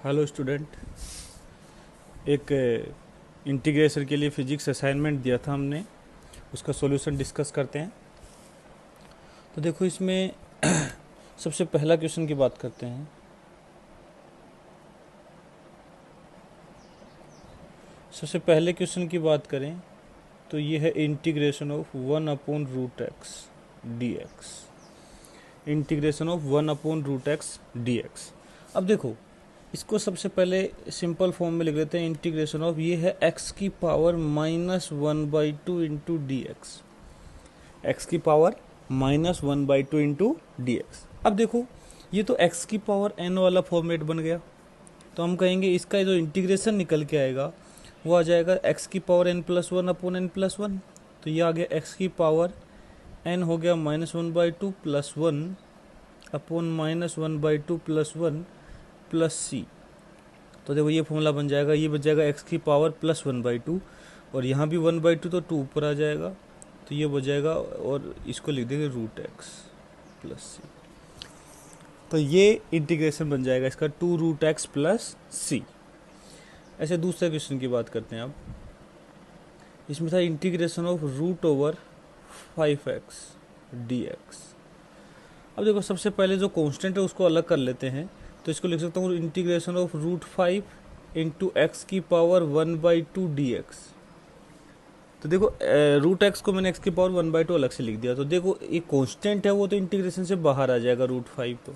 Hello student. एक integration के लिए फिजिक्स असाइनमेंट दिया था हमने, उसका सॉल्यूशन डिस्कस करते हैं। तो देखो इसमें सबसे पहला क्वेश्चन की बात करते हैं। सबसे पहले क्वेश्चन की बात करें तो ये है integration of 1/√x dx। Integration of 1/√x dx। अब देखो इसको सबसे पहले सिंपल फॉर्म में लिख लेते हैं। इंटीग्रेशन ऑफ ये है x की power -1/2 into D x. X की पावर -1/2 इंटू डी एक्स। अब देखो ये तो x की पावर n वाला फॉर्मेट बन गया, तो हम कहेंगे इसका जो इंटीग्रेशन निकल के आएगा वो आ जाएगा x की पावर n+1 अपॉन n+1। तो ये आ गया x की पावर n हो गया -1/2 प्लस 1 अपॉन -1/2 प्लस 1 प्लस सी। तो देखो ये फॉर्मूला बन जाएगा, ये बन जाएगा x की पावर +1/2 और यहाँ भी 1/2 तो 2 ऊपर आ जाएगा, तो ये हो जाएगा और इसको लिख देंगे √x प्लस सी। तो ये इंटीग्रेशन बन जाएगा इसका 2√x प्लस सी। ऐसे दूसरे क्वेश्चन की बात करते हैं। अब इसमें था इंटीग्रेशन ऑफ √5x dx। अब देखो सबसे पहले जो कांस्टेंट है उसको अलग कर लेते हैं, तो इसको लिख सकता हूँ इंटीग्रेशन ऑफ √5 इंटू एक्स की पावर 1/2 dx। तो देखो √x को मैंने x की पावर 1/2 अलग से लिख दिया, तो देखो ये कांस्टेंट है वो तो इंटीग्रेशन से बाहर आ जाएगा √5, तो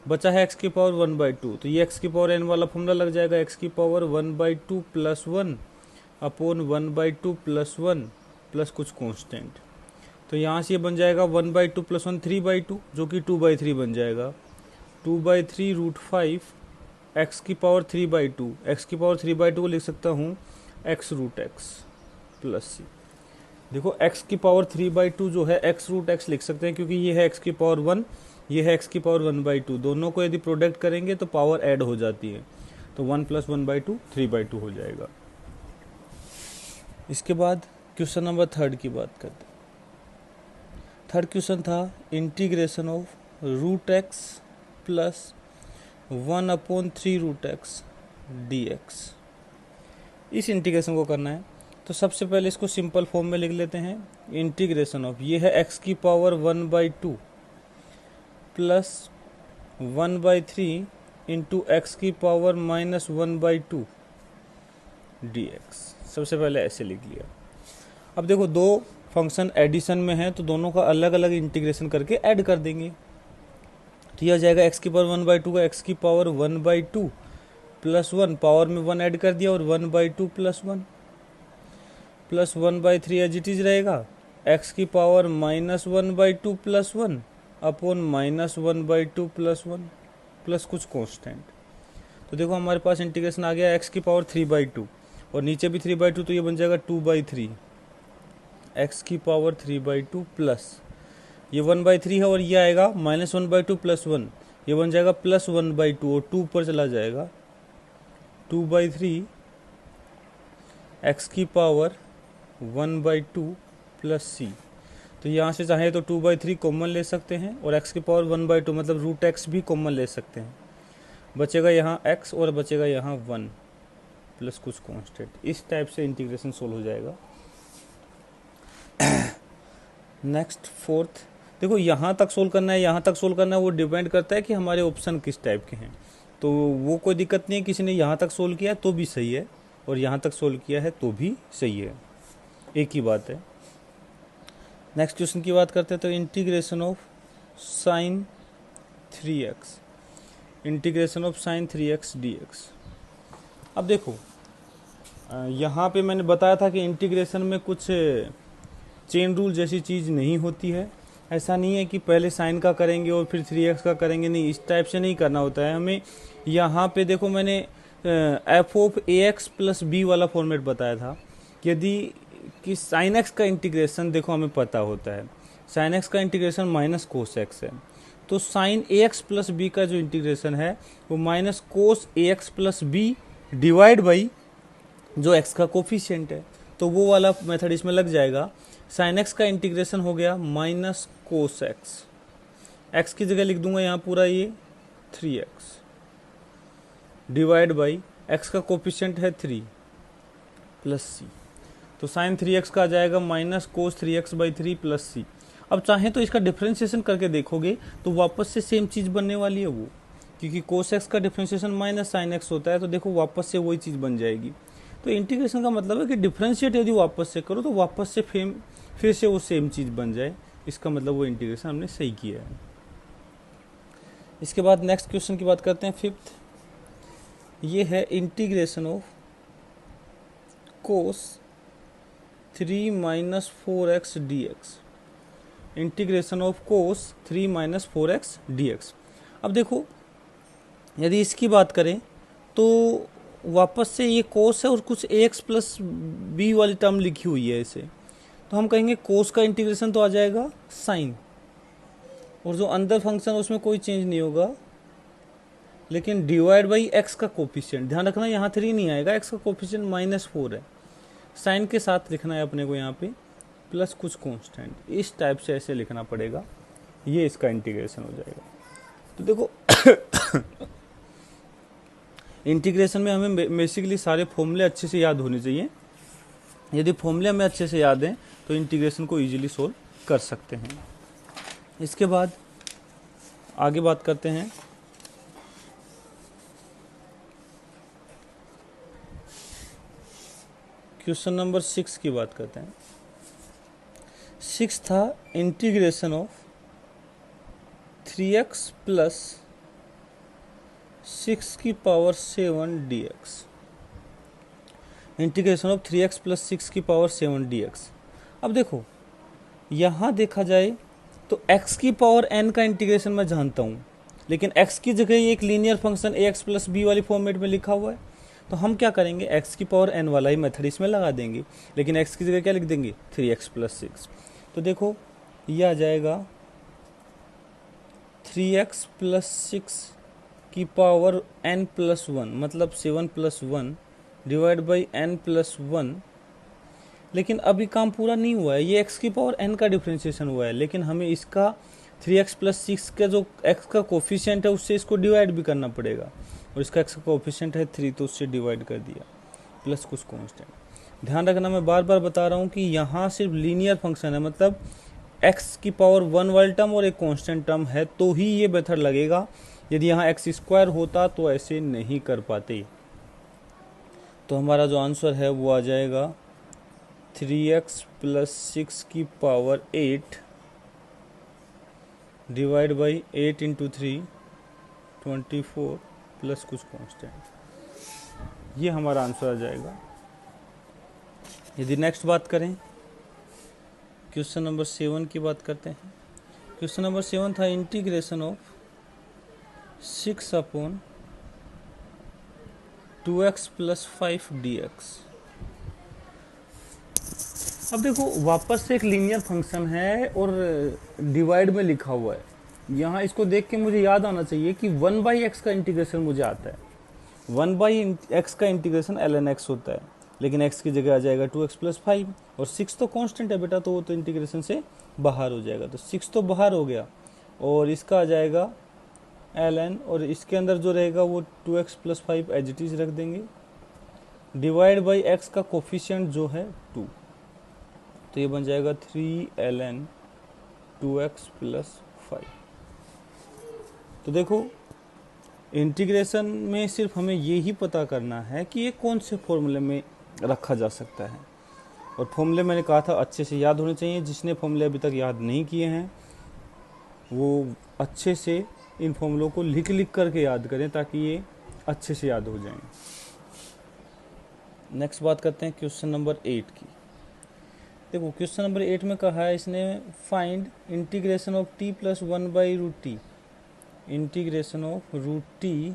बचा है x की पावर 1/2। तो ये x की पावर n वाला फॉर्मूला लग जाएगा, x की power 1/2 plus 1 upon 1/2 plus 1 plus कुछ कांस्टेंट। तो यहाँ से ये बन जाएगा 1/2 प्लस 1 3/2 जो कि 2/3 बन जाएगा। 2/3 √5 x की पावर 3/2। x की पावर 3/2 को लिख सकता हूँ x√x प्लस सी। देखो x की पावर 3/2 जो है x√x लिख सकते हैं, क्योंकि ये है x की पावर 1, ये है x की पावर 1/2। दोनों को यदि प्रोडक्ट करेंगे तो पावर ऐड हो जाती है, तो 1 + 1/2 3/2 हो जाएगा। इसके बाद क्वेश्चन नंबर 3 की बात करते हैं। थर्ड क्वेश्चन था integration of √x plus 1/3√x dx। इस इंटीग्रेशन को करना है, तो सबसे पहले इसको सिंपल फॉर्म में लिख लेते हैं। इंटीग्रेशन ऑफ ये है x की पावर 1/2 प्लस 1/3 इंटू एक्स की पावर -1/2 dx। सबसे पहले ऐसे लिख लिया। अब देखो दो फंक्शन एडिशन में है, तो दोनों का अलग अलग इंटीग्रेशन करके ऐड कर देंगे। तो यह जाएगा x की पावर 1/2 का x की पावर 1/2 प्लस 1, पावर में 1 ऐड कर दिया और 1/2 plus 1 plus 1/3 as it is रहेगा। x की power -1/2 plus 1 upon -1/2 plus 1 plus कुछ कांस्टेंट। तो देखो हमारे पास इंटीग्रेशन आ गया x की पावर 3/2 और नीचे भी 3/2, तो ये बन जाएगा 2/3 x की पावर 3/2 प्लस ये 1/3 है और ये आएगा -1/2 प्लस 1, ये बन जाएगा प्लस 1/2 और 2 ऊपर चला जाएगा। 2/3 x की पावर 1/2 प्लस सी। तो यहाँ से चाहे तो 2/3 कॉमन ले सकते हैं और x की पावर 1/2 मतलब √x भी कॉमन ले सकते हैं। बचेगा यहाँ x और बचेगा यहाँ 1 प्लस कुछ कांस्टेंट। इस टाइप से इंटीग्रेशन सोल्व हो जाएगा। नेक्स्ट फोर्थ, देखो यहाँ तक सोल्व करना है, यहाँ तक सोल्व करना है, वो डिपेंड करता है कि हमारे ऑप्शन किस टाइप के हैं। तो वो कोई दिक्कत नहीं है, किसी ने यहाँ तक सोल्व किया तो भी सही है और यहाँ तक सोल्व किया है तो भी सही है, एक ही बात है। नेक्स्ट क्वेश्चन की बात करते हैं। तो integration of sin 3x, integration of sin 3x dx। अब देखो यहाँ पे मैंने बताया था कि इंटीग्रेशन में कुछ चेन रूल जैसी चीज़ नहीं होती है। ऐसा नहीं है कि पहले साइन का करेंगे और फिर 3x का करेंगे, नहीं, इस टाइप से नहीं करना होता है हमें। यहाँ पे देखो मैंने f(ax + b) वाला फॉर्मेट बताया था। यदि कि sin x का इंटीग्रेशन देखो हमें पता होता है, sin x का इंटीग्रेशन -cos x है, तो sin ax + b का जो इंटीग्रेशन है वो -cos ax + b divide by जो x का कोफिशिएंट है, तो वो वाला मेथड इसमें लग जाएगा। sin x का इंटीग्रेशन हो गया -cos x, x की जगह लिख दूंगा यहाँ पूरा ये 3x डिवाइड बाई एक्स का कोफिशिएंट है 3 प्लस सी, तो साइन 3x का आ जाएगा minus cos 3x by 3 plus C. अब चाहे तो इसका डिफ्रेंशिएशन करके देखोगे तो वापस से सेम चीज़ बनने वाली है वो, क्योंकि कोस एक्स का डिफ्रेंशिएशन माइनस साइन एक्स होता है, तो देखो वापस से वही चीज़ बन जाएगी। तो इंटीग्रेशन का मतलब है कि डिफ्रेंशिएट यदि वापस से करो तो वापस से फिर से वो सेम चीज़ बन जाए, इसका मतलब वो इंटीग्रेशन हमने सही किया है। इसके बाद नेक्स्ट क्वेश्चन की बात करते हैं, फिफ्थ। ये है integration of cos 3 minus 4x dx, integration of cos 3 minus 4x dx। अब देखो यदि इसकी बात करें तो वापस से ये कोस है और कुछ ax प्लस बी वाली टर्म लिखी हुई है इसे, तो हम कहेंगे कोस का इंटीग्रेशन तो आ जाएगा साइन, और जो अंदर फंक्शन उसमें कोई चेंज नहीं होगा, लेकिन डिवाइड बाई एक्स का कोफिशिएंट, ध्यान रखना यहाँ 3 नहीं आएगा, एक्स का कोफिशिएंट -4 है, साइन के साथ लिखना है अपने को यहाँ पे प्लस कुछ कांस्टेंट, इस टाइप से ऐसे लिखना पड़ेगा, ये इसका इंटीग्रेशन हो जाएगा। तो देखो इंटीग्रेशन में हमें बेसिकली सारे फॉर्मूले अच्छे से याद होने चाहिए, यदि फॉर्मूले हमें अच्छे से याद हैं तो इंटीग्रेशन को इजीली सोल्व कर सकते हैं। इसके बाद आगे बात करते हैं क्वेश्चन नंबर 6 की बात करते हैं। 6 था इंटीग्रेशन ऑफ 3x प्लस 6 की power 7 dx, integration of 3x plus 6 की पावर 7 dx। अब देखो यहाँ देखा जाए तो x की पावर n का इंटीग्रेशन मैं जानता हूँ, लेकिन x की जगह एक linear function ax plus b वाली फॉर्मेट में लिखा हुआ है, तो हम क्या करेंगे x की पावर n वाला ही मेथड इसमें लगा देंगे, लेकिन x की जगह क्या लिख देंगे 3x प्लस 6। तो देखो ये आ जाएगा 3x प्लस 6 की पावर n प्लस 1, मतलब 7 plus 1 divide by n plus 1। लेकिन अभी काम पूरा नहीं हुआ है, ये x की पावर n का डिफ्रेंशिएशन हुआ है, लेकिन हमें इसका 3x प्लस 6 का जो x का कोफिशिएंट है उससे इसको डिवाइड भी करना पड़ेगा, और इसका x का कोफिशिएंट है 3, तो उससे डिवाइड कर दिया प्लस कुछ कांस्टेंट। ध्यान रखना मैं बार बार बता रहा हूँ कि यहाँ सिर्फ लीनियर फंक्शन है, मतलब x की पावर 1 वाली टर्म और एक कांस्टेंट टर्म है तो ही ये मेथड लगेगा, यदि यहाँ x स्क्वायर होता तो ऐसे नहीं कर पाते। तो हमारा जो आंसर है वो आ जाएगा 3x प्लस 6 की power 8 divide by 8 into 3 24 plus कुछ कांस्टेंट, ये हमारा आंसर आ जाएगा। यदि नेक्स्ट बात करें क्वेश्चन नंबर 7 की बात करते हैं। क्वेश्चन नंबर 7 था integration of 6 upon 2x plus 5 dx। अब देखो वापस से एक लीनियर फंक्शन है और डिवाइड में लिखा हुआ है, यहाँ इसको देख के मुझे याद आना चाहिए कि 1/x का इंटीग्रेशन मुझे आता है, 1/x का इंटीग्रेशन ln x होता है, लेकिन x की जगह आ जाएगा 2x प्लस 5, और 6 तो कांस्टेंट है बेटा, तो वो तो इंटीग्रेशन से बाहर हो जाएगा, तो 6 तो बाहर हो गया, और इसका आ जाएगा ln, और इसके अंदर जो रहेगा वो 2x plus 5 as it is रख देंगे, डिवाइड बाई x का कोफिशिएंट जो है 2, तो ये बन जाएगा 3ln 2x प्लस 5। तो देखो इंटीग्रेशन में सिर्फ हमें ये ही पता करना है कि ये कौन से फॉर्मूले में रखा जा सकता है, और फॉर्मूले मैंने कहा था अच्छे से याद होने चाहिए। जिसने फॉर्मूले अभी तक याद नहीं किए हैं वो अच्छे से इन फॉर्मूलों को लिख लिख करके याद करें ताकि ये अच्छे से याद हो जाएं। नेक्स्ट बात करते हैं क्वेश्चन नंबर 8 की। देखो क्वेश्चन नंबर 8 में कहा है इसने find integration of t plus 1/√t, integration of √t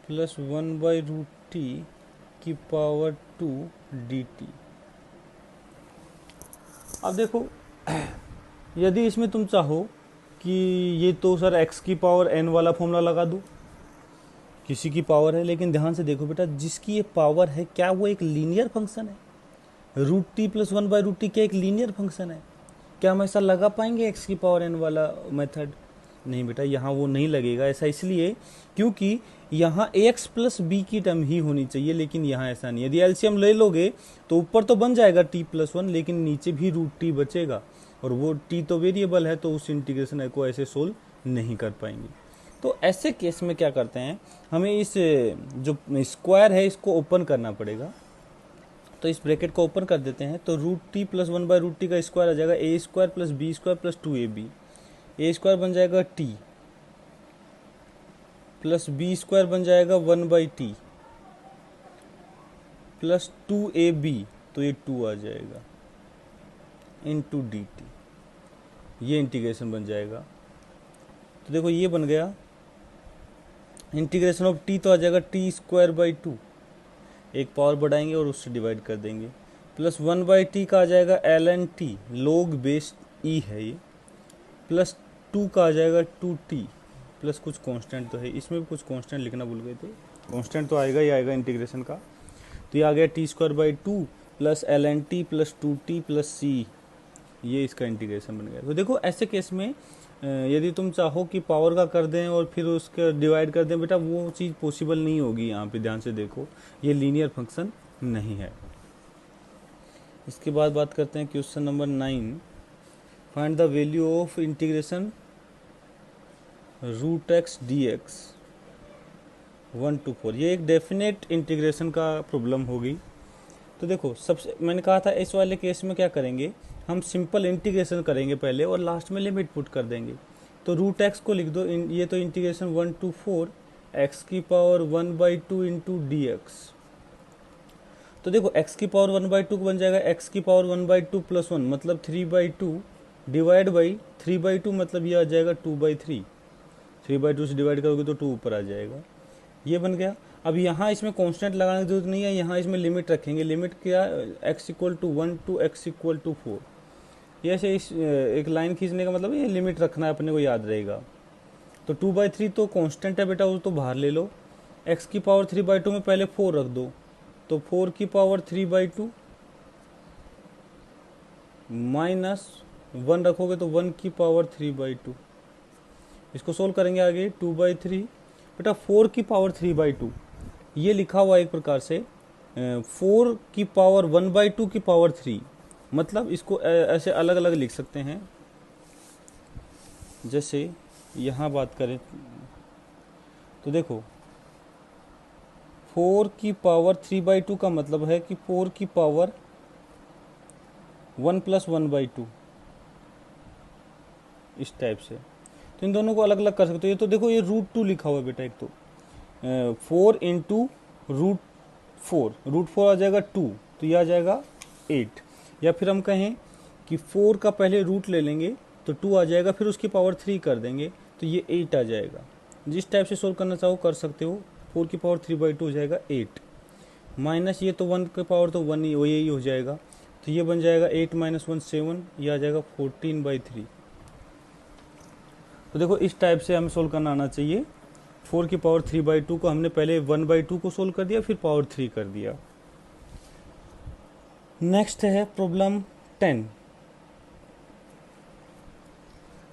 plus 1/√t की पावर 2 dt। अब देखो यदि इसमें तुम चाहो कि ये तो सर x की पावर n वाला फॉर्मूला लगा दो, किसी की पावर है, लेकिन ध्यान से देखो बेटा जिसकी ये पावर है क्या वो एक लीनियर फंक्शन है? √t प्लस 1/√t क्या एक लीनियर फंक्शन है? क्या हम ऐसा लगा पाएंगे x की पावर n वाला मेथड? नहीं बेटा, यहाँ वो नहीं लगेगा। ऐसा इसलिए क्योंकि यहाँ ax प्लस बी की टर्म ही होनी चाहिए, लेकिन यहाँ ऐसा नहीं। यदि एलसीएम ले लोगे तो ऊपर तो बन जाएगा t प्लस 1, लेकिन नीचे भी रूट टी बचेगा, और वो t तो वेरिएबल है, तो उस इंटीग्रेशन को ऐसे सोल्व नहीं कर पाएंगे। तो ऐसे केस में क्या करते हैं, हमें इस जो स्क्वायर है इसको ओपन करना पड़ेगा। तो इस ब्रैकेट को ओपन कर देते हैं, तो root T plus 1 by root T का स्क्वायर आ जाएगा A square plus B square plus 2ab। A square बन जाएगा टी प्लस बी स्क्वायर बन जाएगा 1 बाई टी प्लस 2ab, तो ये 2 आ जाएगा इंटू डी टी, ये इंटीग्रेशन बन जाएगा। तो देखो ये बन गया इंटीग्रेशन ऑफ टी, तो आ जाएगा टी स्क्वायर बाई 2, एक पावर बढ़ाएंगे और उससे डिवाइड कर देंगे, प्लस 1 बाई टी का आ जाएगा एल एन टी, लोग बेस ई है ये, प्लस 2 का आ जाएगा 2t, प्लस कुछ कांस्टेंट तो है, इसमें भी कुछ कांस्टेंट लिखना भूल गए थे, कांस्टेंट तो आएगा ही आएगा इंटीग्रेशन का। तो ये आ गया T square by 2 plus L N T plus 2t plus C, ये इसका इंटीग्रेशन बन गया। तो देखो ऐसे केस में यदि तुम चाहो कि पावर का कर दें और फिर उसका डिवाइड कर दें, बेटा वो चीज़ पॉसिबल नहीं होगी। यहाँ पे ध्यान से देखो, ये लीनियर फंक्शन नहीं है। इसके बाद बात करते हैं question number 9, find the value of integration root x d x 1 to 4। ये एक डेफिनेट इंटीग्रेशन का प्रॉब्लम होगी। तो देखो सबसे मैंने कहा था इस वाले केस में क्या करेंगे, हम सिंपल इंटीग्रेशन करेंगे पहले और लास्ट में लिमिट पुट कर देंगे। तो रूट एक्स को लिख दो, ये तो इंटीग्रेशन 1 to 4 एक्स की power 1 by 2 into D x. तो देखो एक्स की पावर 1 बाई 2 बन जाएगा एक्स की पावर 1 बाई 2 प्लस 1, मतलब 3 बाई 2 डिवाइड बाई 3 बाई 2, मतलब ये आ जाएगा 2 बाई 3। 3 बाई 2 से डिवाइड करोगे तो 2 ऊपर आ जाएगा, ये बन गया। अब यहाँ इसमें कांस्टेंट लगाने की जरूरत नहीं है, यहाँ इसमें लिमिट रखेंगे। लिमिट क्या, x equal to 1 to x equal to 4। ये ऐसे इस एक लाइन खींचने का मतलब ये लिमिट रखना है, अपने को याद रहेगा। तो 2 बाई 3 तो कांस्टेंट है बेटा, वो तो बाहर ले लो। x की पावर 3 बाई 2 में पहले 4 रख दो, तो 4 की पावर 3 बाई 2 माइनस 1 रखोगे तो 1 की पावर 3 बाई 2। इसको सोल्व करेंगे आगे, 2 बाई 3 बेटा 4 की पावर 3 बाई 2, ये लिखा हुआ एक प्रकार से 4 की पावर 1 बाई 2 की पावर 3, मतलब इसको ऐसे अलग अलग लिख सकते हैं। जैसे यहाँ बात करें तो देखो 4 की पावर 3 बाई 2 का मतलब है कि 4 की पावर 1 प्लस 1 बाई 2, इस टाइप से। तो इन दोनों को अलग अलग कर सकते हो। ये तो देखो ये रूट 2 लिखा हुआ है बेटा, एक तो 4 इंटू रूट 4 आ जाएगा 2, तो ये आ जाएगा 8। या फिर हम कहें कि 4 का पहले रूट ले लेंगे तो 2 आ जाएगा, फिर उसकी पावर 3 कर देंगे तो ये 8 आ जाएगा। जिस टाइप से सोल्व करना चाहो कर सकते हो। 4 की पावर 3 बाई 2 हो जाएगा 8, माइनस ये तो 1 की पावर तो 1 ही यही हो जाएगा, तो ये बन जाएगा 8 माइनस 1 7, ये आ जाएगा 14 बाई 3। तो देखो इस टाइप से हमें सोल्व करना आना चाहिए। 4 की पावर 3 बाई 2 को हमने पहले 1 बाई 2 को सोल्व कर दिया, फिर पावर 3 कर दिया। नेक्स्ट है प्रॉब्लम 10।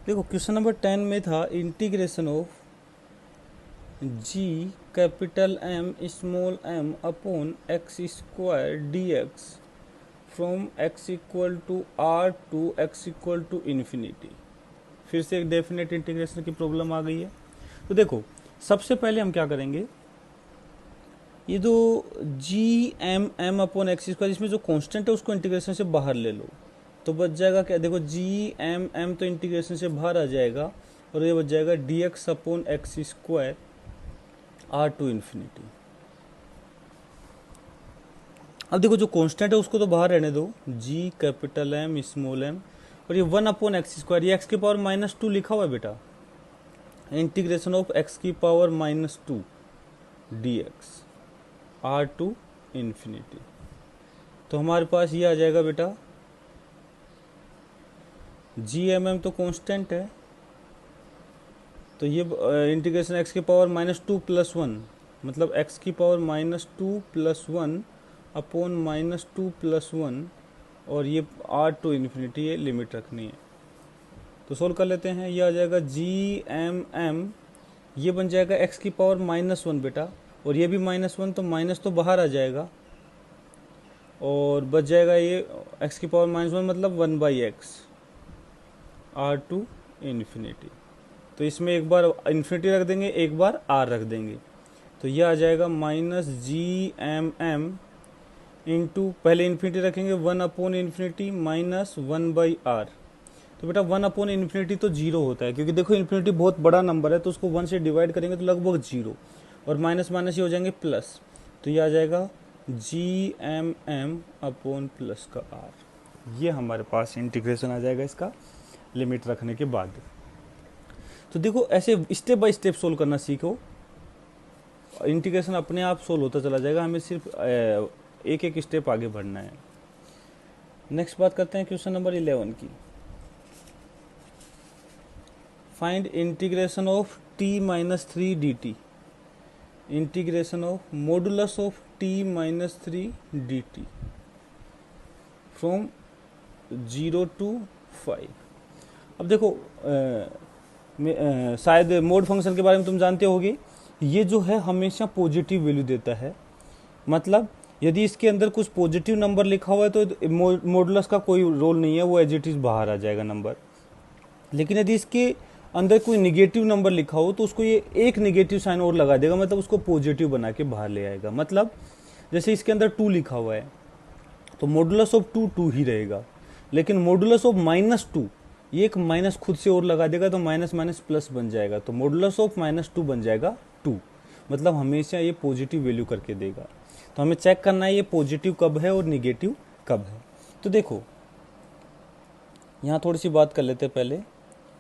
देखो क्वेश्चन नंबर 10 में था integration of G capital M small m upon x square d x from x equal to R to x equal to infinity. फिर से एक डेफिनेट इंटीग्रेशन की प्रॉब्लम आ गई है। तो देखो सबसे पहले हम क्या करेंगे, ये जो G M M upon x square, इसमें जो कांस्टेंट है उसको इंटीग्रेशन से बाहर ले लो, तो बच जाएगा क्या, देखो जी एम एम तो इंटीग्रेशन से बाहर आ जाएगा, और ये बच जाएगा d x upon x square R to infinity. अब देखो जो कांस्टेंट है उसको तो बाहर रहने दो, G capital M small m, और ये 1 अपॉन एक्स स्क्वायर, ये एक्स की पावर -2 लिखा हुआ है बेटा, इंटीग्रेशन ऑफ एक्स की power -2 d x R to infinity. तो हमारे पास ये आ जाएगा बेटा, जी एम एम तो कांस्टेंट है, तो ये इंटीग्रेशन एक्स की पावर -2 प्लस 1, मतलब एक्स की पावर -2 प्लस 1 अपॉन -2 प्लस 1, और ये आर टू इन्फिनिटी, ये लिमिट रखनी है। तो सोल्व कर लेते हैं। ये आ जाएगा GMM, ये बन जाएगा x की पावर -1 बेटा, और ये भी -1, तो माइनस तो बाहर आ जाएगा और बच जाएगा ये x की पावर -1 मतलब 1/x r टू इन्फिनिटी। तो इसमें एक बार इन्फिनिटी रख देंगे, एक बार r रख देंगे, तो ये आ जाएगा -GMM इंटू, पहले इन्फिनिटी रखेंगे 1/इन्फिनिटी -1/r। तो बेटा 1/इन्फिनिटी तो जीरो होता है, क्योंकि देखो इन्फिनिटी बहुत बड़ा नंबर है, तो उसको 1 से डिवाइड करेंगे तो लगभग जीरो, और माइनस माइनस ये हो जाएंगे प्लस, तो ये आ जाएगा GMM अपॉन प्लस का r। ये हमारे पास इंटीग्रेशन आ जाएगा इसका लिमिट रखने के बाद। तो देखो ऐसे स्टेप बाय स्टेप सोल्व करना सीखो, इंटीग्रेशन अपने आप सोल्व होता चला जाएगा, हमें सिर्फ एक एक स्टेप आगे बढ़ना है। नेक्स्ट बात करते हैं क्वेश्चन नंबर 11 की। Find integration of t-3 dt, integration of modulus of t-3 dt from 0 to 5। अब देखो शायद मोड फंक्शन के बारे में तुम जानते होगे, ये जो है हमेशा पॉजिटिव वैल्यू देता है, मतलब यदि इसके अंदर कुछ पॉजिटिव नंबर लिखा हुआ है तो मॉडुलस का कोई रोल नहीं है, वो एज इट इज बाहर आ जाएगा नंबर। लेकिन यदि इसके अंदर कोई निगेटिव नंबर लिखा हो तो उसको ये एक निगेटिव साइन और लगा देगा, मतलब उसको पॉजिटिव बना के बाहर ले आएगा। मतलब जैसे इसके अंदर 2 लिखा हुआ है तो मॉडुलस ऑफ 2 2 ही रहेगा, लेकिन मॉडुलस ऑफ -2 ये एक माइनस खुद से और लगा देगा तो माइनस माइनस प्लस बन जाएगा, तो मॉडुलस ऑफ -2 बन जाएगा 2, मतलब हमेशा ये पॉजिटिव वैल्यू करके देगा। तो हमें चेक करना है ये पॉजिटिव कब है और निगेटिव कब है। तो देखो यहाँ थोड़ी सी बात कर लेते हैं पहले।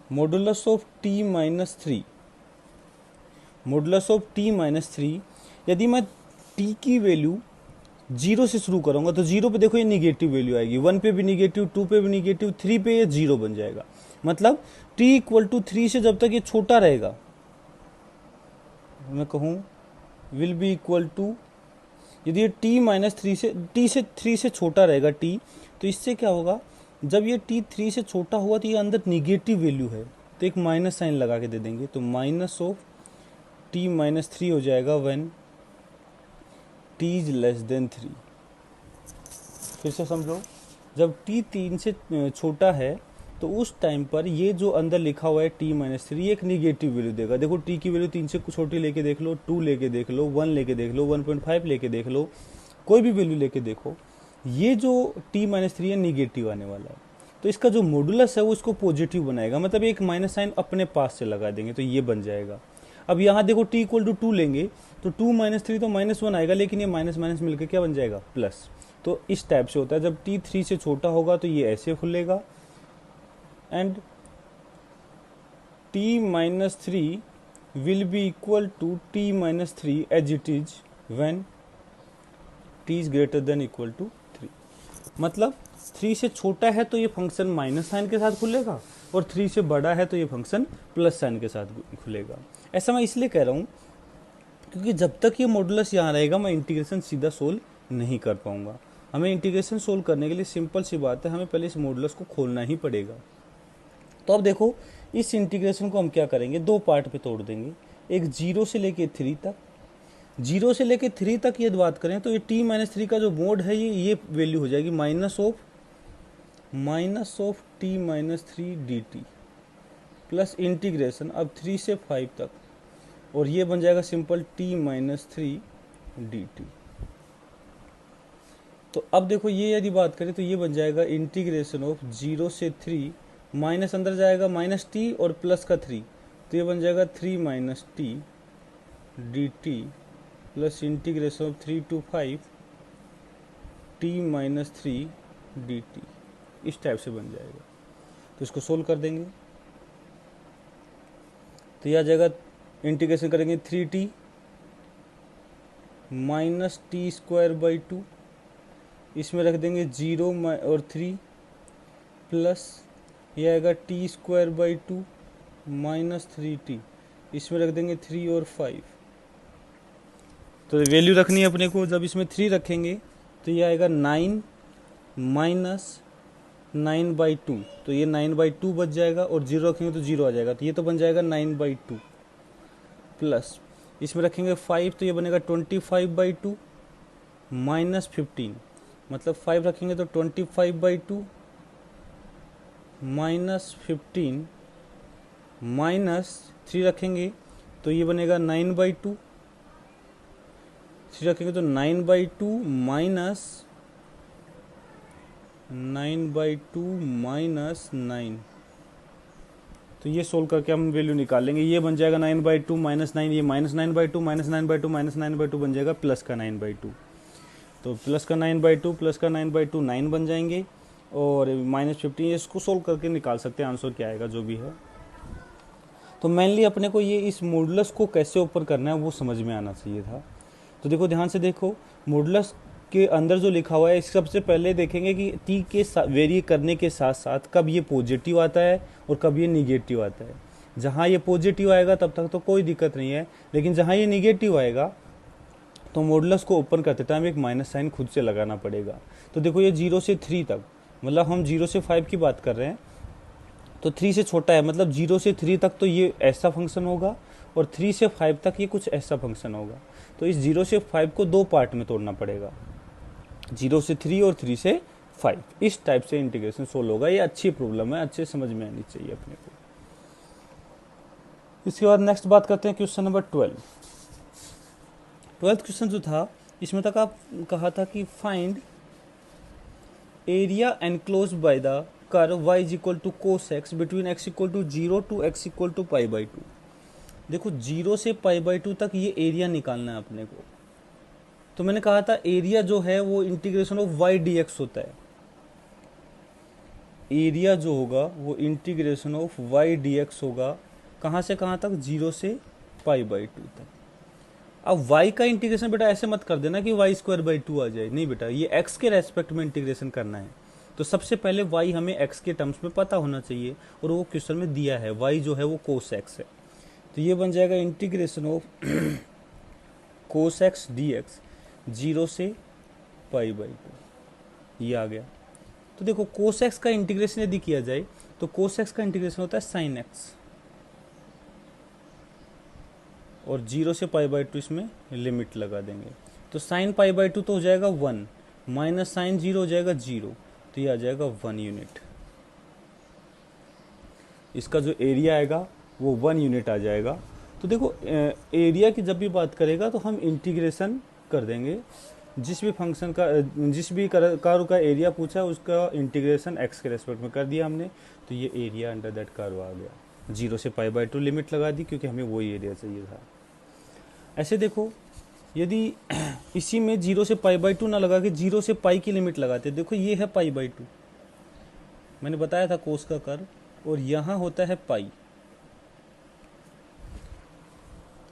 Modulus of t-3, modulus of t-3, यदि मैं t की वैल्यू 0 से शुरू करूंगा तो 0 पे देखो ये निगेटिव वैल्यू आएगी, 1 पे भी निगेटिव, 2 पे भी निगेटिव, 3 पे ये 0 बन जाएगा। मतलब t = 3 से जब तक ये छोटा रहेगा, मैं कहूँ विल बी इक्वल टू, यदि ये t 3 से छोटा रहेगा t, तो इससे क्या होगा, जब ये t 3 से छोटा हुआ तो ये अंदर निगेटिव वैल्यू है, तो एक माइनस साइन लगा के दे देंगे, तो माइनस ऑफ t-3 हो जाएगा when t is less than 3। फिर से समझो, जब t 3 से छोटा है तो उस टाइम पर ये जो अंदर लिखा हुआ है t-3 एक निगेटिव वैल्यू देगा। देखो t की वैल्यू 3 से छोटी लेके देख लो, 2 लेके देख लो, 1 लेके देख लो, 1.5 लेके देख लो, कोई भी वैल्यू लेके देखो, ये जो t-3 है निगेटिव आने वाला है, तो इसका जो मॉडुलस है वो इसको पॉजिटिव बनाएगा, मतलब एक माइनस साइन अपने पास से लगा देंगे, तो ये बन जाएगा। अब यहाँ देखो t = 2 लेंगे तो 2 - 3 तो -1 आएगा, लेकिन ये माइनस माइनस मिलकर क्या बन जाएगा, प्लस। तो इस टाइप से होता है, जब t 3 से छोटा होगा तो ये ऐसे खुलेगा, and t-3 will be equal to t-3 as it is when t is greater than equal to 3। मतलब 3 से छोटा है तो ये फंक्शन माइनस साइन के साथ खुलेगा, और 3 से बड़ा है तो ये फंक्शन प्लस साइन के साथ खुलेगा। ऐसा मैं इसलिए कह रहा हूँ क्योंकि जब तक ये मॉडुलस यहाँ रहेगा मैं इंटीग्रेशन सीधा सोल्व नहीं कर पाऊंगा। हमें इंटीग्रेशन सोल्व करने के लिए सिंपल सी बात है, हमें पहले इस मॉडुलस को खोलना ही पड़ेगा। तो अब देखो इस इंटीग्रेशन को हम क्या करेंगे, 2 पार्ट पे तोड़ देंगे, एक 0 से लेके 3 तक। 0 से लेके 3 तक ये बात करें तो ये t-3 का जो मोड है ये वैल्यू हो जाएगी minus of t-3 dt plus integration अब 3 से 5 तक, और ये बन जाएगा सिंपल t-3 dt। तो अब देखो ये यदि बात करें तो ये बन जाएगा इंटीग्रेशन ऑफ 0 से 3, माइनस अंदर जाएगा -t और प्लस का 3, तो ये बन जाएगा 3 - t dt plus integration of 3 to 5 t-3 dt, इस टाइप से बन जाएगा। तो इसको सोल्व कर देंगे तो यह आ जाएगा, इंटीग्रेशन करेंगे 3t -t²/2, इसमें रख देंगे 0 और 3 प्लस यह आएगा t²/2 -3t, इसमें रख देंगे 3 और 5। तो वैल्यू रखनी है अपने को, जब इसमें 3 रखेंगे तो ये आएगा 9 - 9/2, तो ये 9/2 बच जाएगा और 0 रखेंगे तो 0 आ जाएगा, तो ये तो बन जाएगा 9/2 प्लस इसमें रखेंगे 5 तो ये बनेगा 25/2 माइनस 15, मतलब 5 रखेंगे तो 25/2 माइनस 15 माइनस 3 रखेंगे तो ये बनेगा 9/2, 3 रखेंगे तो 9/2 माइनस 9, तो ये सोल्व करके हम वैल्यू निकालेंगे। ये बन जाएगा 9/2 माइनस 9, ये माइनस 9/2 माइनस 9/2 माइनस 9/2 बन जाएगा प्लस का 9/2, तो प्लस का 9/2 प्लस का 9/2 9 बन जाएंगे और माइनस 15, इसको सोल्व करके निकाल सकते हैं आंसर क्या आएगा जो भी है। तो मेनली अपने को ये इस मॉडुलस को कैसे ओपन करना है वो समझ में आना चाहिए था। तो देखो ध्यान से देखो, मॉडुलस के अंदर जो लिखा हुआ है इस सबसे पहले देखेंगे कि टी के वेरी करने के साथ साथ कब ये पॉजिटिव आता है और कब ये निगेटिव आता है। जहाँ ये पॉजिटिव आएगा तब तक तो कोई दिक्कत नहीं है, लेकिन जहाँ ये निगेटिव आएगा तो मॉडुलस को ओपन करते टाइम एक माइनस साइन खुद से लगाना पड़ेगा। तो देखो ये 0 से 3 तक, मतलब हम 0 से 5 की बात कर रहे हैं, तो 3 से छोटा है, मतलब 0 से 3 तक तो ये ऐसा फंक्शन होगा और 3 से 5 तक ये कुछ ऐसा फंक्शन होगा। तो इस 0 से 5 को 2 पार्ट में तोड़ना पड़ेगा, 0 से 3 और 3 से 5। इस टाइप से इंटीग्रेशन सोल्व होगा। ये अच्छी प्रॉब्लम है, अच्छे समझ में आनी चाहिए अपने को। इसके बाद नेक्स्ट बात करते हैं क्वेश्चन नंबर 12। 12th क्वेश्चन जो था इसमें तक आप कहा था कि find area enclose by the curve y is equal to cos x between x equal to 0 to x equal to π/2। देखो 0 से π/2 तक ये एरिया निकालना है अपने को। तो मैंने कहा था एरिया जो है वो इंटीग्रेशन ऑफ y dx होता है। एरिया जो होगा वो इंटीग्रेशन ऑफ y dx होगा, कहाँ से कहाँ तक, 0 से π/2 तक। अब y का इंटीग्रेशन बेटा ऐसे मत कर देना कि y²/2 आ जाए, नहीं बेटा, ये x के रेस्पेक्ट में इंटीग्रेशन करना है। तो सबसे पहले y हमें x के टर्म्स में पता होना चाहिए और वो क्वेश्चन में दिया है, y जो है वो cos x है। तो ये बन जाएगा integration of cos x dx 0 से π/2, ये आ गया। तो देखो cos x का इंटीग्रेशन यदि किया जाए तो cos x का इंटीग्रेशन होता है sin x और 0 से π/2 इसमें लिमिट लगा देंगे। तो sin π/2 तो हो जाएगा 1 माइनस साइन 0 हो जाएगा 0, तो ये आ जाएगा 1 यूनिट। इसका जो एरिया आएगा वो 1 यूनिट आ जाएगा। तो देखो एरिया की जब भी बात करेगा तो हम इंटीग्रेशन कर देंगे, जिस भी फंक्शन का जिस भी कर्व का एरिया पूछा है उसका इंटीग्रेशन x के रेस्पेक्ट में कर दिया हमने, तो ये एरिया अंडर दैट कर्व आ गया। 0 से π/2 लिमिट लगा दी क्योंकि हमें वही एरिया चाहिए था। ऐसे देखो यदि इसी में 0 से π/2 ना लगा के 0 से पाई की लिमिट लगाते, देखो ये है π/2, मैंने बताया था कोस का कर्व, और यहाँ होता है पाई।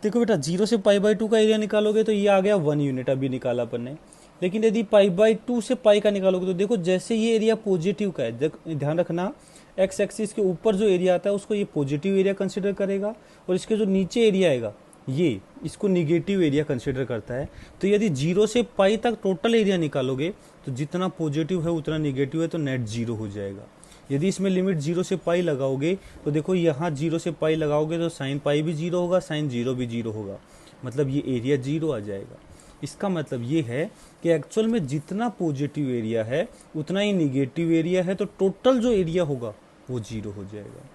देखो बेटा 0 से π/2 का एरिया निकालोगे तो ये आ गया 1 यूनिट, अभी निकाला अपन ने। लेकिन यदि π/2 से पाई का निकालोगे तो देखो जैसे ये एरिया पॉजिटिव का है, ध्यान रखना x एक्सिस के ऊपर जो एरिया आता है उसको ये पॉजिटिव एरिया कंसिडर करेगा और इसके जो नीचे एरिया आएगा ये इसको निगेटिव एरिया कंसिडर करता है। तो यदि 0 से पाई तक टोटल एरिया निकालोगे तो जितना पॉजिटिव है उतना निगेटिव है, तो नेट 0 हो जाएगा। यदि इसमें लिमिट 0 से पाई लगाओगे तो देखो यहाँ 0 से पाई लगाओगे तो साइन पाई भी 0 होगा, साइन 0 भी 0 होगा, मतलब ये एरिया 0 आ जाएगा। इसका मतलब ये है कि एक्चुअल में जितना पॉजिटिव एरिया है उतना ही निगेटिव एरिया है, तो टोटल जो एरिया होगा वो 0 हो जाएगा।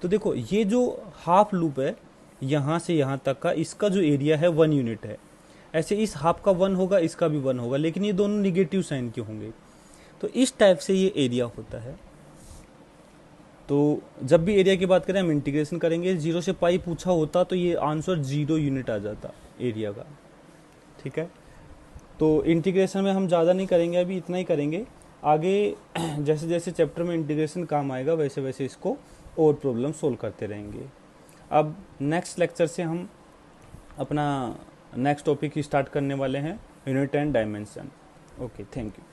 तो देखो ये जो हाफ लूप है यहाँ से यहाँ तक का, इसका जो एरिया है 1 यूनिट है। ऐसे इस हाफ का 1 होगा, इसका भी 1 होगा, लेकिन ये दोनों निगेटिव साइन के होंगे। तो इस टाइप से ये एरिया होता है। तो जब भी एरिया की बात करें हम इंटीग्रेशन करेंगे, 0 से पाई पूछा होता तो ये आंसर 0 यूनिट आ जाता एरिया का, ठीक है। तो इंटीग्रेशन में हम ज़्यादा नहीं करेंगे, अभी इतना ही करेंगे। आगे जैसे जैसे चैप्टर में इंटीग्रेशन काम आएगा वैसे वैसे इसको और प्रॉब्लम सोल्व करते रहेंगे। अब नेक्स्ट लेक्चर से हम अपना नेक्स्ट टॉपिक स्टार्ट करने वाले हैं, unit and dimension. Okay, thank you.